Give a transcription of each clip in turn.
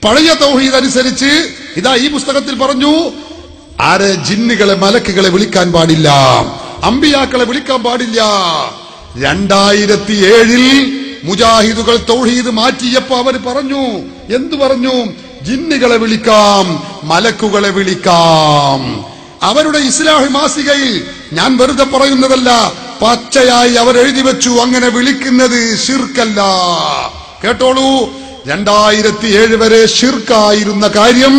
പഴയ തൗഹീദ് അനുസരിച്ച് ഇതാ ഈ പുസ്തകത്തിൽ പറഞ്ഞു, ആരെ ജിന്നുകളെ മലക്കുകളെ വിളിക്കാൻ പാടില്ല, അമ്പിയാക്കളെ വിളിക്കാൻ പാടില്ല. 2007 മുജാഹിദുകൾ തൗഹീദ് മാറ്റിയപ്പോ അവർ പറഞ്ഞു, എന്തു പറഞ്ഞു? ജിന്നുകളെ വിളിക്കാം, മലക്കുകളെ വിളിക്കാം. അവരുടെ ഇസ്ലാഹി മാസികയിൽ, ഞാൻ വെറുതെ പറയുന്നതല്ല, പച്ചയായി അവർ എഴുതി വെച്ചു, അങ്ങനെ വിളിക്കുന്നത് ശിർക്കല്ല. കേട്ടോളൂ, 2007 വരെ ശിർക്കായിരുന്ന കാര്യം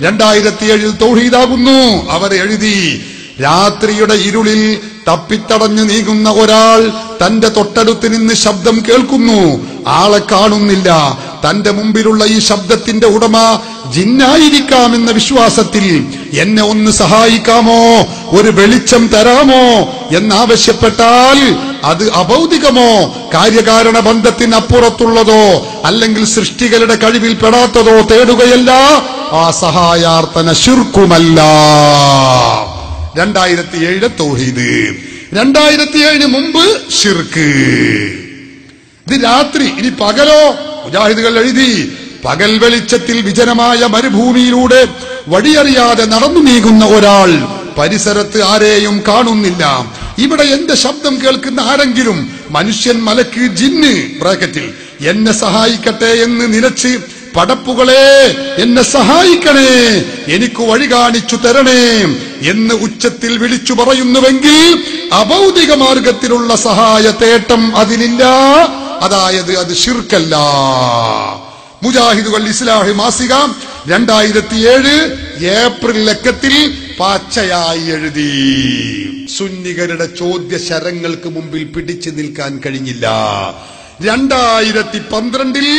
2007 തൗഹീദാകുന്നു. അവർ എഴുതി, രാത്രിയുടെ ഇരുളിൽ തപ്പിത്തടഞ്ഞു നീങ്ങുന്ന ഒരാൾ തന്റെ തൊട്ടടുത്ത് നിന്ന് ശബ്ദം കേൾക്കുന്നു, ആളെ കാണുന്നില്ല. തന്റെ മുമ്പിലുള്ള ഈ ശബ്ദത്തിന്റെ ഉടമ ജിന്നായിരിക്കാമെന്ന വിശ്വാസത്തിൽ എന്നെ ഒന്ന് സഹായിക്കാമോ, ഒരു വെളിച്ചം തരാമോ എന്നാവശ്യപ്പെട്ടാൽ അത് അഭൗതികമോ കാര്യകാരണ ബന്ധത്തിനപ്പുറത്തുള്ളതോ അല്ലെങ്കിൽ സൃഷ്ടികളുടെ കഴിവിൽ പെടാത്തതോ തേടുകയല്ല, ആ സഹായാർത്ഥന ശിർക്കുമല്ല. 2007 തൗഹീദ്, 2007 മുമ്പ് ശിർക്ക്. ഇത് രാത്രി. ഇനി പകലോ? മുജാഹിദുകൾ എഴുതി, പകൽ വെളിച്ചത്തിൽ വിജനമായ മരുഭൂമിയിലൂടെ വഴിയറിയാതെ നടന്നു നീങ്ങുന്ന ഒരാൾ, പരിസരത്ത് ആരെയും കാണുന്നില്ല, ഇവിടെ എന്റെ ശബ്ദം കേൾക്കുന്ന ആരെങ്കിലും, മനുഷ്യൻ, മലക്ക്, ജിന്ന് ബ്രാക്കറ്റിൽ, എന്നെ സഹായിക്കട്ടെ എന്ന് നിലച്ച്, പടപ്പുകളെ എന്നെ സഹായിക്കണേ, എനിക്ക് വഴി കാണിച്ചു തരണേ എന്ന് ഉച്ചത്തിൽ വിളിച്ചു പറയുന്നുവെങ്കിൽ അഭൗതിക മാർഗത്തിലുള്ള സഹായ തേട്ടം അതിലില്ല. അതായത് അത് ശിർക്കല്ല. മുജാഹിദുകൾ ഇസ്ലാഹി മാസിക 2007 ഏപ്രിൽ ലക്കത്തിൽ പച്ചയായി എഴുതി. സുന്നികളുടെ ചോദ്യ ശരങ്ങൾക്ക് മുമ്പിൽ പിടിച്ചു നിൽക്കാൻ കഴിഞ്ഞില്ല. 2012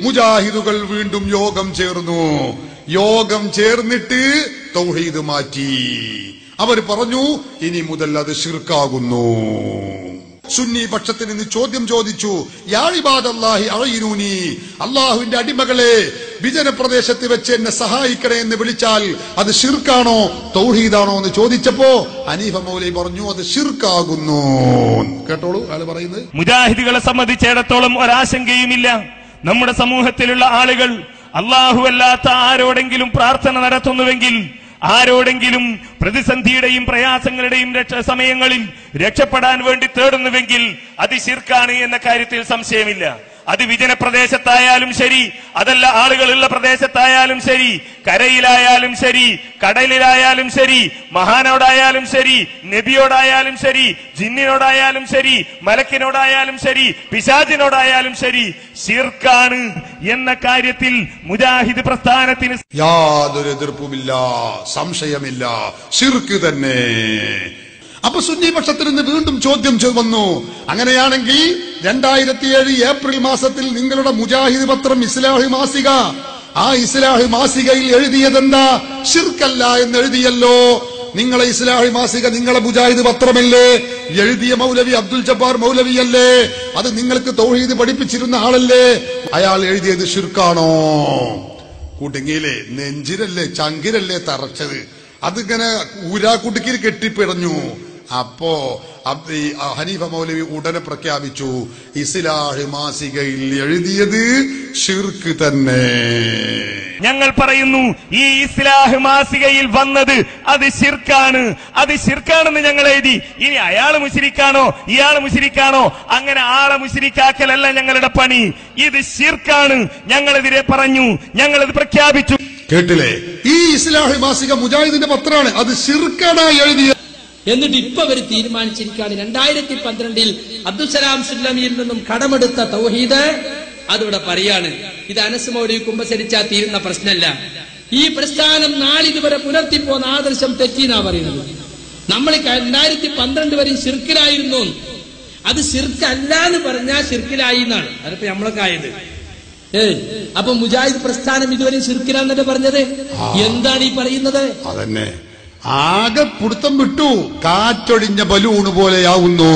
മുജാഹിദുകൾ വീണ്ടും യോഗം ചേർന്നു. യോഗം ചേർന്നിട്ട് തൗഹീദ് മാറ്റി. അവർ പറഞ്ഞു, ഇനി മുതൽ അത് ശിർക്കാകുന്നു. സുന്നി പക്ഷത്തിൽ നിന്ന് ചോദ്യം ചോദിച്ചു, യാ ഇബാദല്ലാഹി അഈനൂനി, അല്ലാഹുവിന്റെ അടിമകളെ, വിജന പ്രദേശത്ത് വെച്ച് എന്നെ സഹായിക്കണേ എന്ന് വിളിച്ചാൽ അത് ശിർക്കാണോ തൗഹീദാണോ എന്ന് ചോദിച്ചപ്പോ ഹനീഫ മൗലവി പറഞ്ഞു, അത് ശിർക്കാകുന്നു. കേട്ടോളൂ അയാൾ പറയുന്നത്. മുജാഹിദുകളെ സംബന്ധിച്ചിടത്തോളം ഒരാശങ്കയുമില്ല. നമ്മുടെ സമൂഹത്തിലുള്ള ആളുകൾ അല്ലാഹുവല്ലാത്ത ആരോടെങ്കിലും പ്രാർത്ഥന നടത്തുന്നുവെങ്കിൽ, ആരോടെങ്കിലും പ്രതിസന്ധിയുടെയും പ്രയാസങ്ങളുടെയും സമയങ്ങളിൽ രക്ഷപ്പെടാൻ വേണ്ടി തേടുന്നുവെങ്കിൽ അത് ശിർക്കാണ് എന്ന കാര്യത്തിൽ സംശയമില്ല. അത് വിജനപ്രദേശത്തായാലും ശരി, അതല്ല ആളുകളുള്ള പ്രദേശത്തായാലും ശരി, കരയിലായാലും ശരി, കടലിലായാലും ശരി, മഹാനോടായാലും ശരി, നബിയോടായാലും ശരി, ജിന്നിനോടായാലും ശരി, മലക്കിനോടായാലും ശരി, പിശാചിനോടായാലും ശരി, ശിർക്കാണ് എന്ന കാര്യത്തിൽ മുജാഹിദ് പ്രസ്ഥാനത്തിന് യാതൊരു എതിർപ്പുമില്ല, സംശയമില്ല, ശിർക്ക് തന്നെ. അപ്പൊ സുന്നി പക്ഷത്തിൽ നിന്ന് വീണ്ടും ചോദ്യം വന്നു, അങ്ങനെയാണെങ്കിൽ 2007 ഏപ്രിൽ മാസത്തിൽ നിങ്ങളുടെ മുജാഹിദ് പത്രം ഇസ്ലാഹി മാസിക, ആ ഇസ്ലാഹി മാസികയിൽ എഴുതിയതെന്താ? ശിർക്കല്ല എന്ന് എഴുതിയല്ലോ. നിങ്ങളെ ഇസ്ലാഹി മാസിക നിങ്ങളെ മുജാഹിദ് പത്രമല്ലേ? എഴുതിയ മൗലവി അബ്ദുൽ ജബ്ബാർ മൗലവിയല്ലേ? അത് നിങ്ങൾക്ക് തൗഹീദ് പഠിപ്പിച്ചിരുന്ന ആളല്ലേ? അയാൾ എഴുതിയത് ശിർക്കാണോ? കുടുങ്ങിയില്ലേ? നെഞ്ചിരല്ലേ, ചങ്കിരല്ലേ തറച്ചത്? അതിങ്ങനെ ഊരാക്കുടുക്കിൽ കെട്ടിപ്പിടഞ്ഞു. അപ്പോ ഹനീഫ മൗലവി ഉടനെ പ്രഖ്യാപിച്ചു, ഇസ്ലാഹി മാസികയിൽ എഴുതിയത് ശിർക്ക് തന്നെ. ഞങ്ങൾ പറയുന്നു, ഈ ഇസ്ലാഹ് മാസികയിൽ വന്നത് അത് ശിർക്കാണ്, അത് ശിർക്കാണെന്ന് ഞങ്ങൾ എഴുതി. ഇനി അയാള് മുശ്രിക്കാണോ ഇയാള് മുശ്രിക്കാണോ, അങ്ങനെ ആളെ മുശ്രിക്കാക്കലല്ല ഞങ്ങളുടെ പണി. ഇത് ശിർക്കാണ്, ഞങ്ങളെതിരെ പറഞ്ഞു, ഞങ്ങളത് പ്രഖ്യാപിച്ചു. കേട്ടില്ലേ? ഈ ഇസ്ലാഹി മാസിക മുജാഹിദിന്റെ പത്രമാണ്, അത് ശിർക്കാനായി എഴുതിയ. എന്നിട്ട് ഇപ്പൊ അവർ തീരുമാനിച്ചിരിക്കുകയാണ് 2012 അബ്ദുസലാം സുല്ലമിയിൽ നിന്നും കടമെടുത്ത തൗഹീദ് അതിവിടെ പറയാണ്. ഇത് അനസ് മൗലവി കുമ്പസരിച്ചാൽ തീരുന്ന പ്രശ്നമല്ല. ഈ പ്രസ്ഥാനം നാളിതുവരെ പുലർത്തിപ്പോന്ന ആദർശം തെറ്റിന്നാ പറയുന്നത്. നമ്മൾ 2012 വരെ ശിർക്കിലായിരുന്നു. അത് ശിർക്കല്ല എന്ന് പറഞ്ഞാൽ ശിർക്കിലായി എന്നാണ്. അതിപ്പോ നമ്മളൊക്കെ ആയത്. അപ്പൊ മുജാഹിദ് പ്രസ്ഥാനം ഇതുവരെ ശിർക്കിലാന്നല്ലേ പറഞ്ഞത്? എന്താണ് ഈ പറയുന്നത്? അതന്നെ ആകെ പുടുത്തം വിട്ടു, കാറ്റൊഴിഞ്ഞ ബലൂണ് പോലെയാവുന്നു.